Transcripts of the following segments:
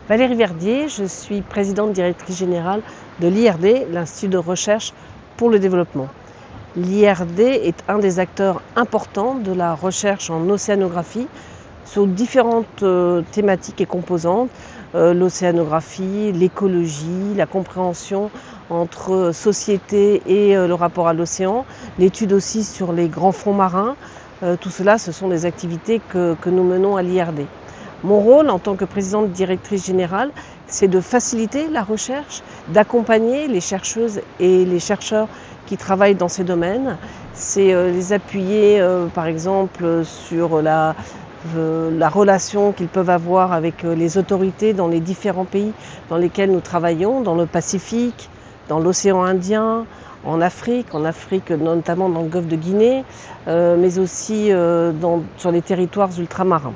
Valérie Verdier, je suis présidente directrice générale de l'IRD, l'Institut de recherche pour le développement. L'IRD est un des acteurs importants de la recherche en océanographie sur différentes thématiques et composantes, l'océanographie, l'écologie, la compréhension entre société et le rapport à l'océan, l'étude aussi sur les grands fonds marins. Tout cela, ce sont des activités que nous menons à l'IRD. Mon rôle en tant que présidente directrice générale, c'est de faciliter la recherche, d'accompagner les chercheuses et les chercheurs qui travaillent dans ces domaines. C'est les appuyer par exemple sur la relation qu'ils peuvent avoir avec les autorités dans les différents pays dans lesquels nous travaillons, dans le Pacifique, dans l'océan Indien, en Afrique notamment dans le golfe de Guinée, mais aussi sur les territoires ultramarins.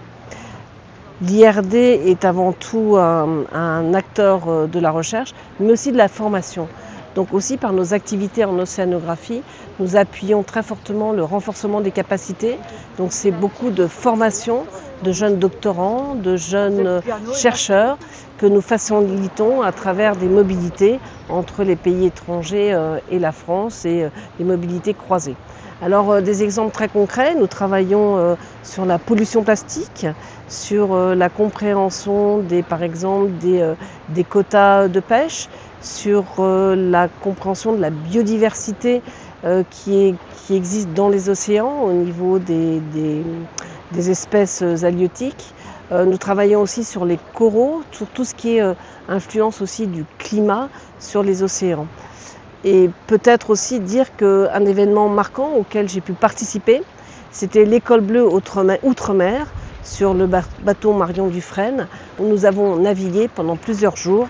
L'IRD est avant tout un acteur de la recherche, mais aussi de la formation. Donc aussi par nos activités en océanographie, nous appuyons très fortement le renforcement des capacités. Donc c'est beaucoup de formation de jeunes doctorants, de jeunes chercheurs que nous facilitons à travers des mobilités entre les pays étrangers et la France et des mobilités croisées. Alors des exemples très concrets, nous travaillons sur la pollution plastique, sur la compréhension par exemple des quotas de pêche, sur la compréhension de la biodiversité qui existe dans les océans au niveau des espèces halieutiques. Nous travaillons aussi sur les coraux, sur tout ce qui est influence aussi du climat sur les océans. Et peut-être aussi dire qu'un événement marquant auquel j'ai pu participer, c'était l'École Bleue Outre-mer sur le bateau Marion Dufresne, où nous avons navigué pendant plusieurs jours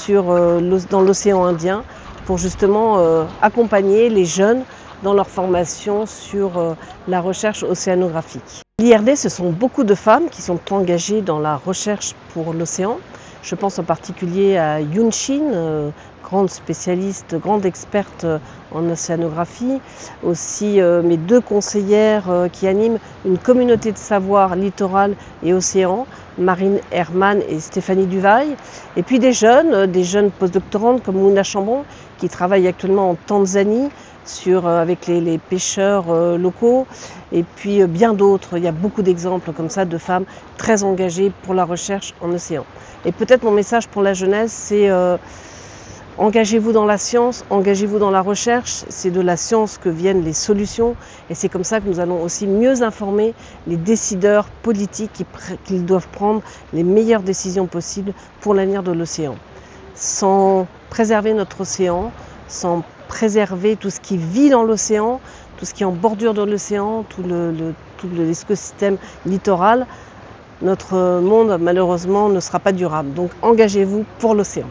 dans l'océan Indien pour justement accompagner les jeunes dans leur formation sur la recherche océanographique. L'IRD, ce sont beaucoup de femmes qui sont engagées dans la recherche pour l'océan. Je pense en particulier à Yun Shin, grande spécialiste, grande experte en océanographie. Aussi mes deux conseillères qui animent une communauté de savoir littoral et océan, Marine Herman et Stéphanie Duvaille. Et puis des jeunes postdoctorantes comme Mouna Chambon qui travaillent actuellement en Tanzanie avec les pêcheurs locaux. Et puis bien d'autres, il y a beaucoup d'exemples comme ça de femmes très engagées pour la recherche en océan. Et peut-être mon message pour la jeunesse, c'est engagez-vous dans la science, engagez-vous dans la recherche, c'est de la science que viennent les solutions et c'est comme ça que nous allons aussi mieux informer les décideurs politiques qu'ils doivent prendre les meilleures décisions possibles pour l'avenir de l'océan. Sans préserver notre océan, sans préserver tout ce qui vit dans l'océan, tout ce qui est en bordure de l'océan, tout l'écosystème littoral, notre monde malheureusement ne sera pas durable. Donc engagez-vous pour l'océan.